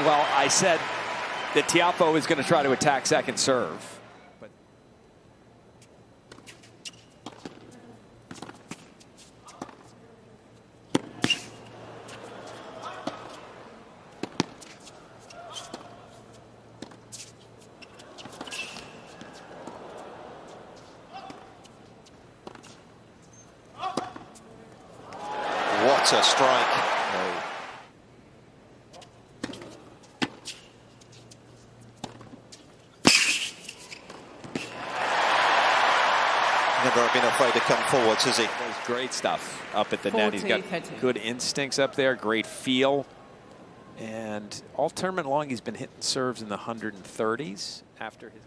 Well, I said that Tiafoe is going to try to attack second serve. But what a strike. Never been afraid to come forwards, has he? Great stuff up at the net. He's got good instincts up there, great feel. And all tournament long, he's been hitting serves in the 130s after his.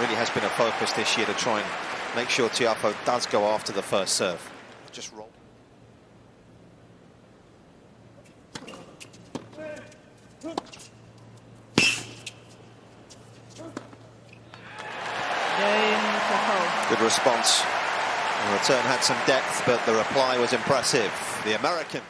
Really has been a focus this year to try and make sure Tiafoe does go after the first serve. Just roll. Good response. The return had some depth, but the reply was impressive. The American.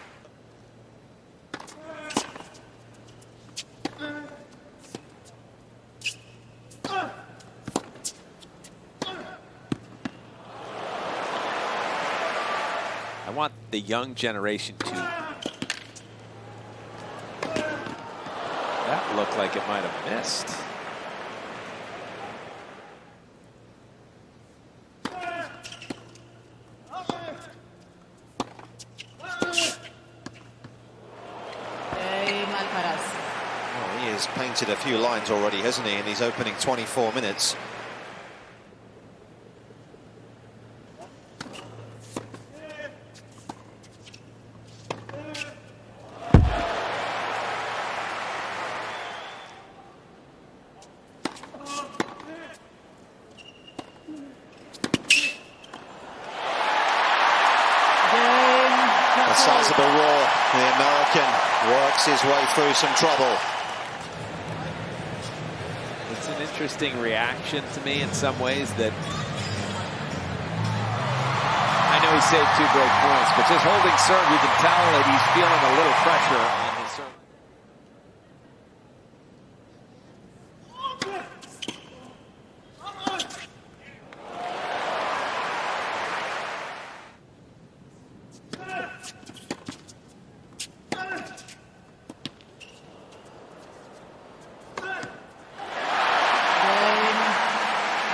I want the young generation to. That looked like it might have missed. Well, he has painted a few lines already, hasn't he, in his opening 24 minutes. A sizable roar. The American works his way through some trouble. It's an interesting reaction to me in some ways that I know he saved 2 great points, but just holding serve, you can tell that he's feeling a little pressure on his serve.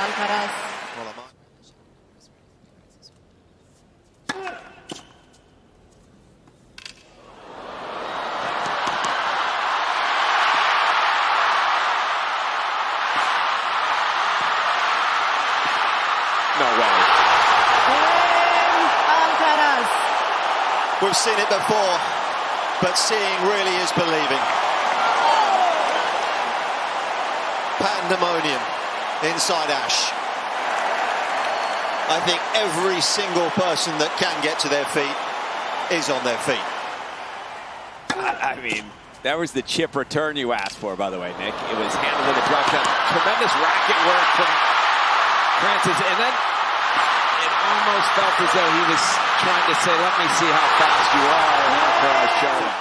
Alcaraz. No way. Alcaraz. We've seen it before, but seeing really is believing. Pandemonium inside Ash. I think every single person that can get to their feet is on their feet. I mean, that was the chip return you asked for, by the way, Nick. It was handled with a drop shot. Tremendous racket work from Francis, and then it almost felt as though he was trying to say, let me see how fast you are, after I showed him.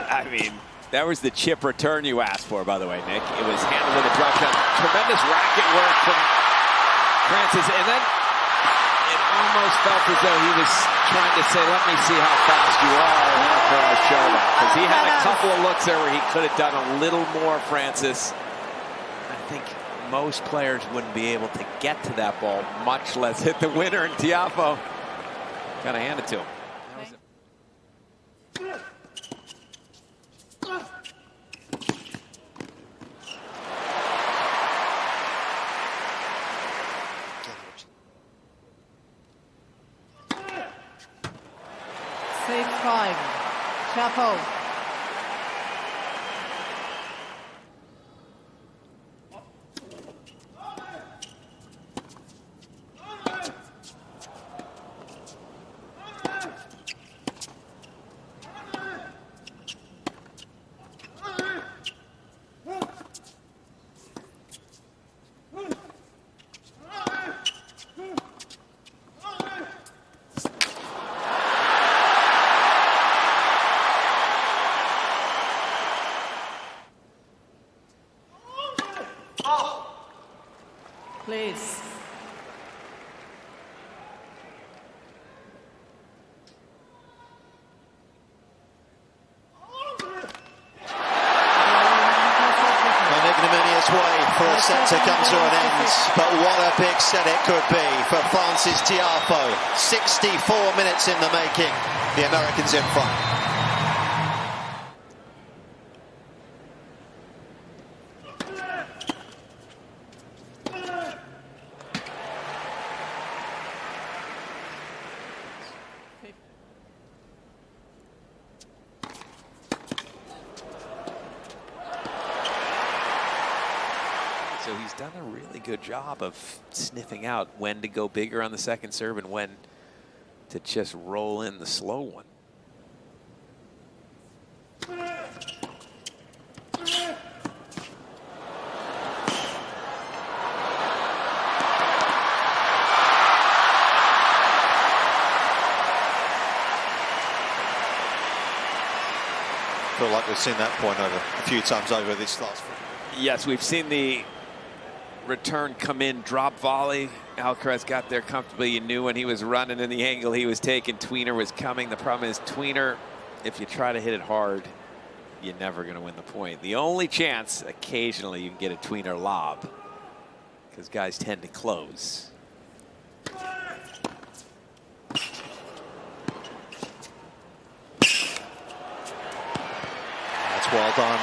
I mean, that was the chip return you asked for, by the way, Nick. It was handled with a drop shot. Tremendous racket work from Francis, and then it almost felt as though he was trying to say, let me see how fast you are, after I showed him. Because he had a couple of looks there where he could have done a little more, Francis. I think most players wouldn't be able to get to that ball, much less hit the winner in Tiafoe. Gotta hand it to him. Save 5. Tiafoe. please. An ignominious way for a set to come to an end, but what a big set it could be for France's Tiafoe. 64 minutes in the making, the Americans in front. So he's done a really good job of sniffing out when to go bigger on the second serve and when to just roll in the slow one. I feel like we've seen that point over a few times over this last. Yes, we've seen the return come in, drop volley. Alcaraz got there comfortably. You knew when he was running in the angle he was taking, Tweener was coming. The problem is Tweener, if you try to hit it hard, you're never going to win the point. The only chance, occasionally, you can get a Tweener lob because guys tend to close. That's well done.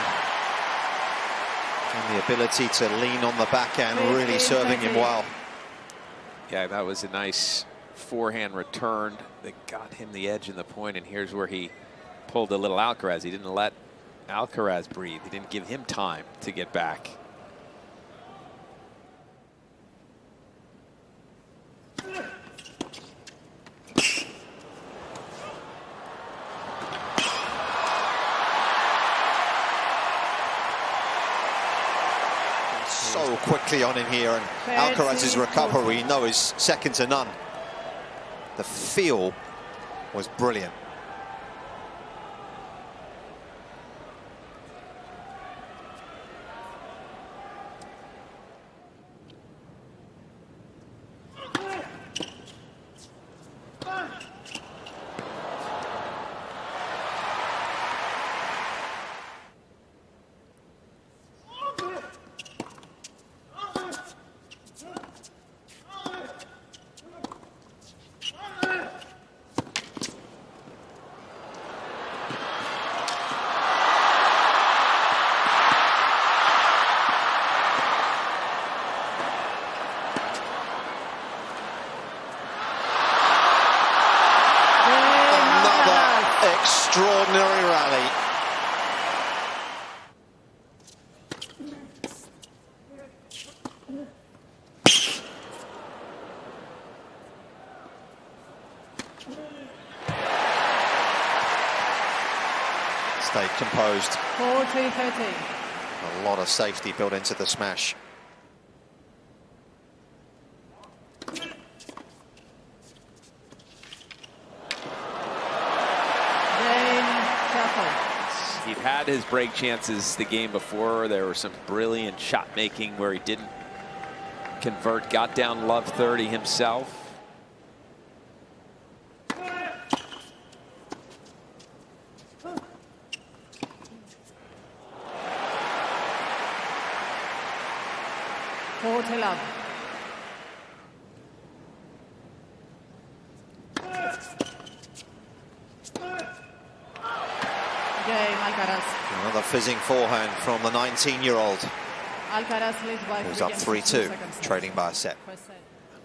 And the ability to lean on the backhand, really serving him well. Yeah, that was a nice forehand return that got him the edge in the point, and here's where he pulled a little Alcaraz. He didn't let Alcaraz breathe. He didn't give him time to get back. So quickly on in here, and Alcaraz's recovery, you know, is second to none. The feel was brilliant. Extraordinary rally. Stayed composed. 40-30. A lot of safety built into the smash. He'd had his break chances the game before. There were some brilliant shot making where he didn't convert, got down love 30 himself. Love. Alcaraz. Another fizzing forehand from the 19-year-old. Alcaraz leads by who's up 3-2, trading by a set. An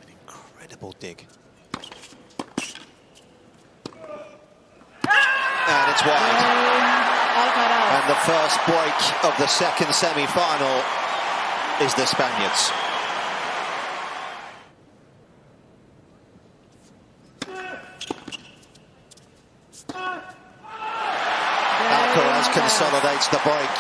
incredible dig. And it's wide. And the first break of the second semi-final is the Spaniards. Alcaraz consolidates the break.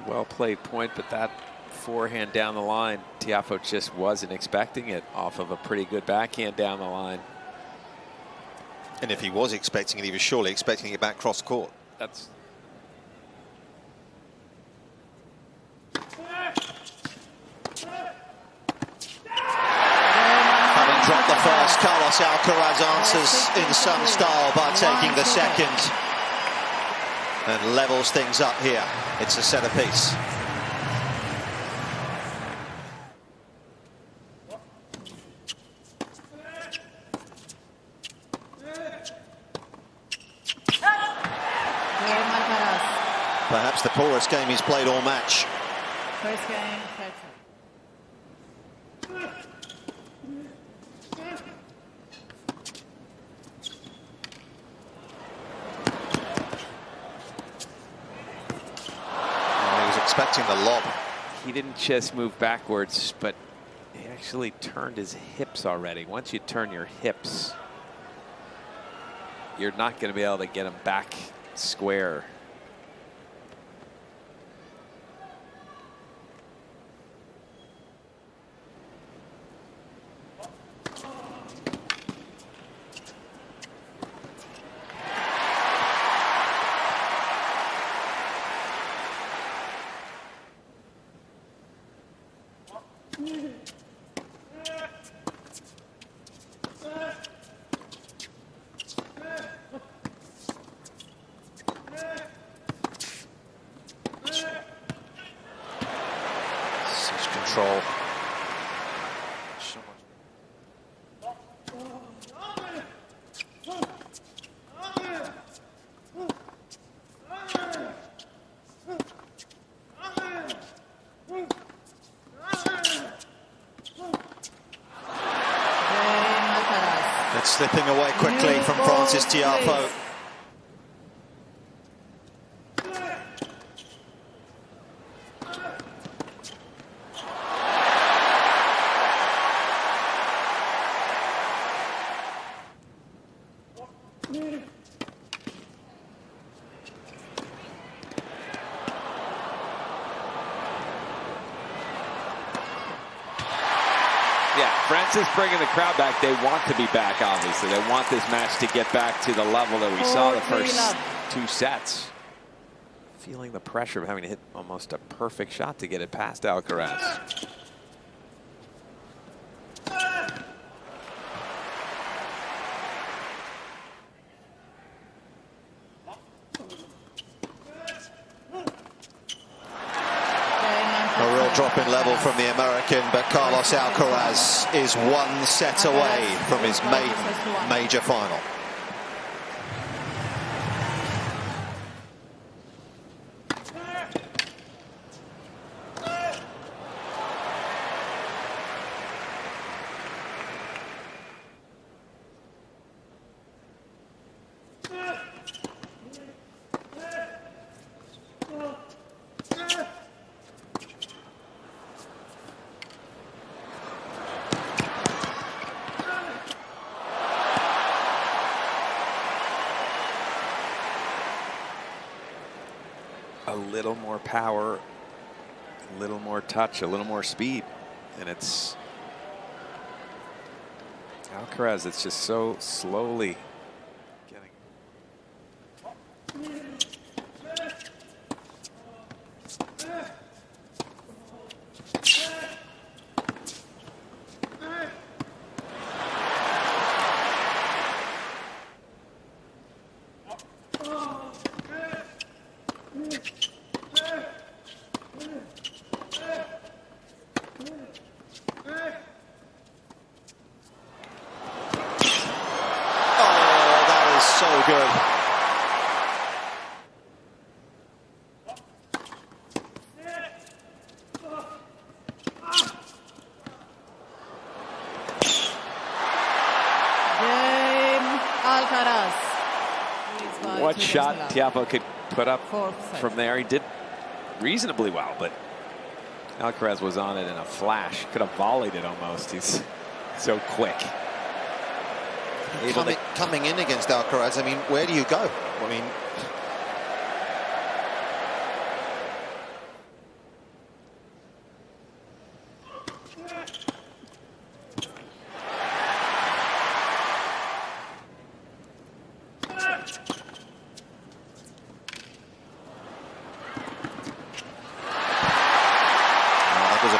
well-played point, but that forehand down the line, Tiafoe just wasn't expecting it off of a pretty good backhand down the line. And if he was expecting it, he was surely expecting it back cross court. That's... Having dropped the first, Carlos Alcaraz answers in some style by taking the second. And levels things up here. It's a set apiece. Perhaps the poorest game he's played all match. First game, 30. He was expecting the lob. He didn't just move backwards, but he actually turned his hips already. Once you turn your hips, you're not going to be able to get him back square. Such control. It's slipping away quickly from Frances Tiafoe. Yeah, Frances bringing the crowd back. They want to be back, obviously. They want this match to get back to the level that we saw the first two sets. Feeling the pressure of having to hit almost a perfect shot to get it past Alcaraz. A real drop in level from the American, but Carlos Alcaraz is one set away from his maiden major final. A little more power, a little more touch, a little more speed. And it's Alcaraz, it's just so slowly getting. So good. Alcaraz. What shot Tiafoe could put up from there. He did reasonably well, but Alcaraz was on it in a flash. Could have volleyed it almost. He's so quick. Coming in against Alcaraz, I mean, where do you go? I mean,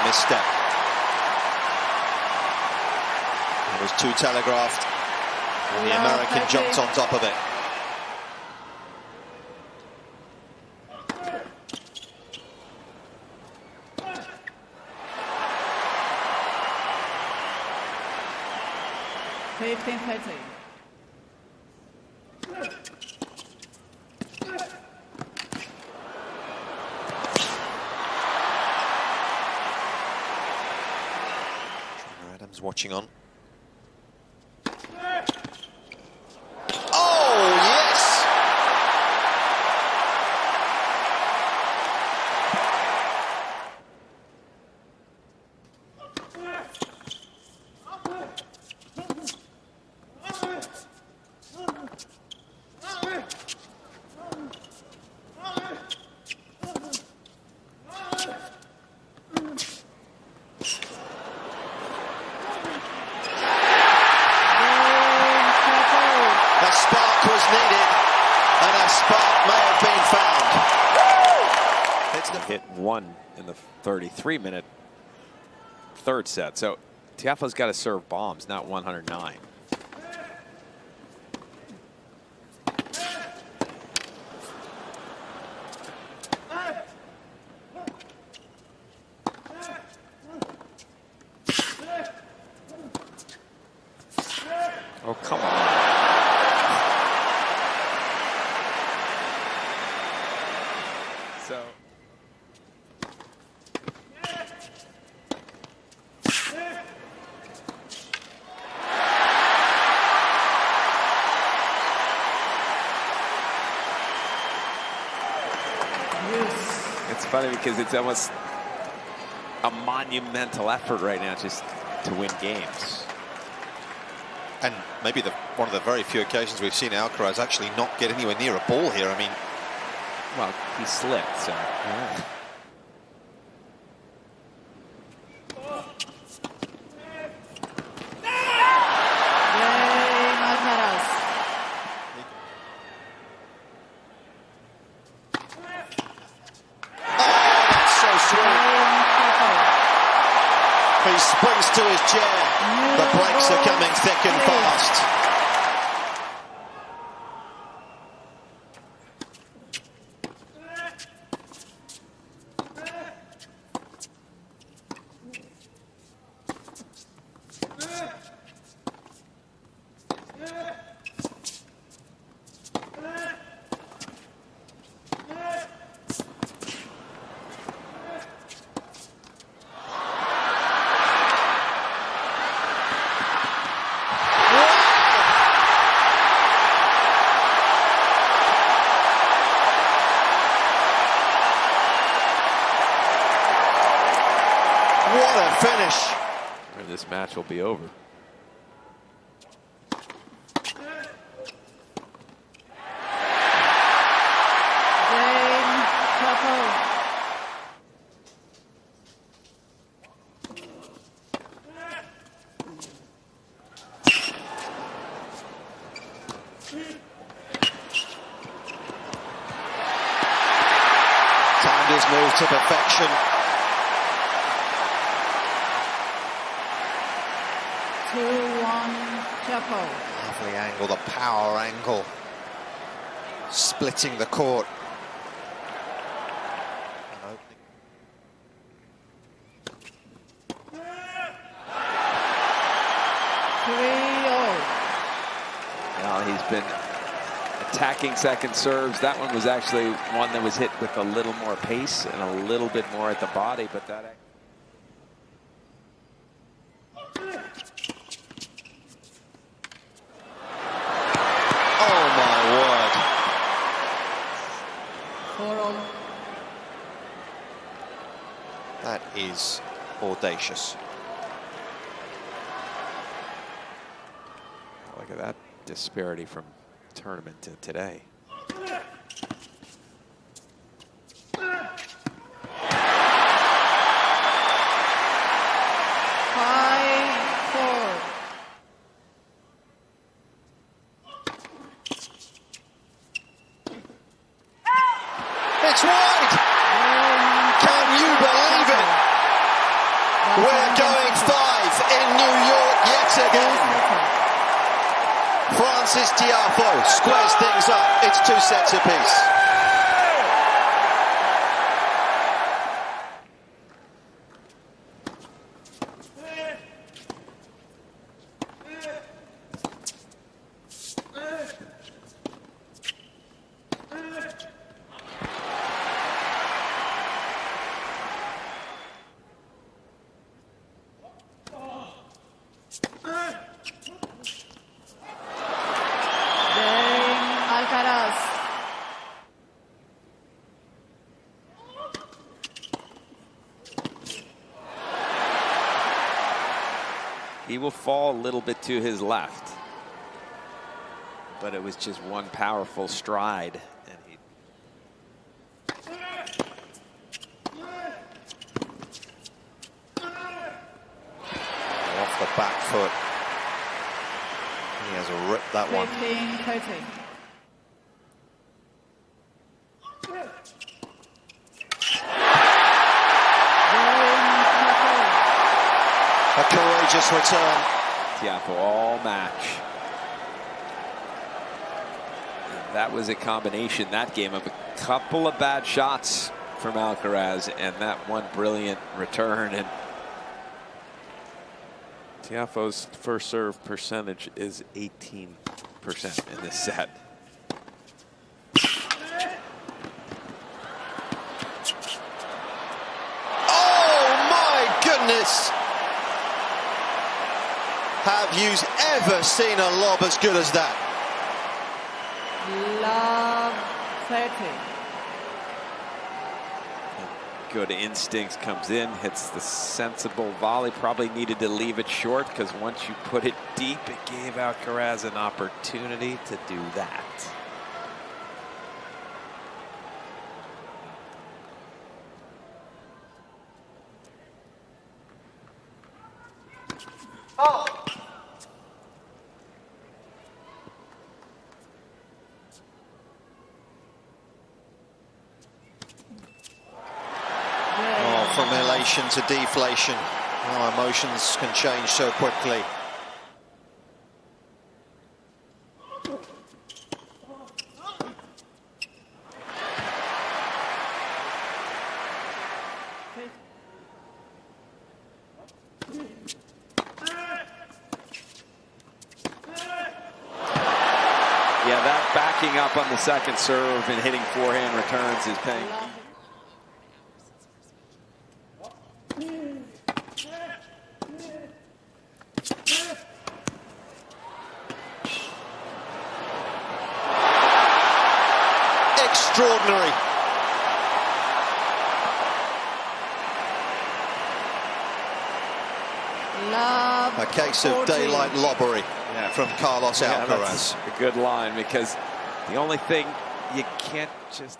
misstep. It was too telegraphed, and the American jumped on top of it. Adams watching on. Oh, yes! Hit one in the 33-minute third set. So Tiafoe's got to serve bombs, not 109. Oh, come on. So it's funny because it's almost a monumental effort right now just to win games. And maybe one of the very few occasions we've seen Alcaraz actually not get anywhere near a ball here. I mean, well, he slipped, so. Yeah. He springs to his chair. The breaks are coming thick and fast. What a finish. This match will be over. Timed his move to perfection. Tiafoe. Lovely angle, the power angle. Splitting the court. Well, he's been attacking second serves. That one was actually one that was hit with a little more pace and a little bit more at the body, but that. Oh my word. That is audacious. Look at that disparity from tournament to today. 5-4. It's wide! Can you believe it? going 5 in New York yet again. France's Tiafoe squares things up. It's 2 sets apiece. Alcaraz. He will fall a little bit to his left, but it was just one powerful stride, and he off the back foot. He has ripped that one. 15-30. A courageous return. Tiafoe all match. And that was a combination that game of a couple of bad shots from Alcaraz and that one brilliant return. And Tiafoe's first serve percentage is 18% in this set. Oh my goodness! Have you ever seen a lob as good as that? Love 30. Good instincts, comes in, hits the sensible volley. Probably needed to leave it short because once you put it deep, it gave Alcaraz an opportunity to do that. Oh! From elation to deflation. Oh, emotions can change so quickly. Yeah, that backing up on the second serve and hitting forehand returns is paying. Extraordinary. Love A case of 14. daylight lobbery from Carlos Yeah, Alcaraz. that's a good line, because the only thing you can't just...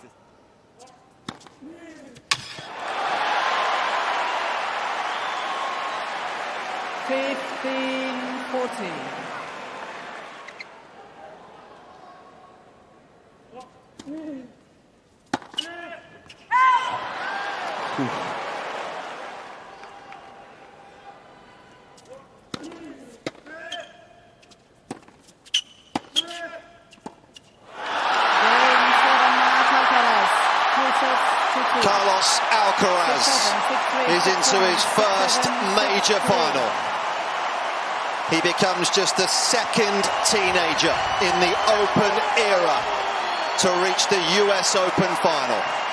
Carlos Alcaraz is into his first major final. He becomes just the second teenager in the Open era to reach the US Open final.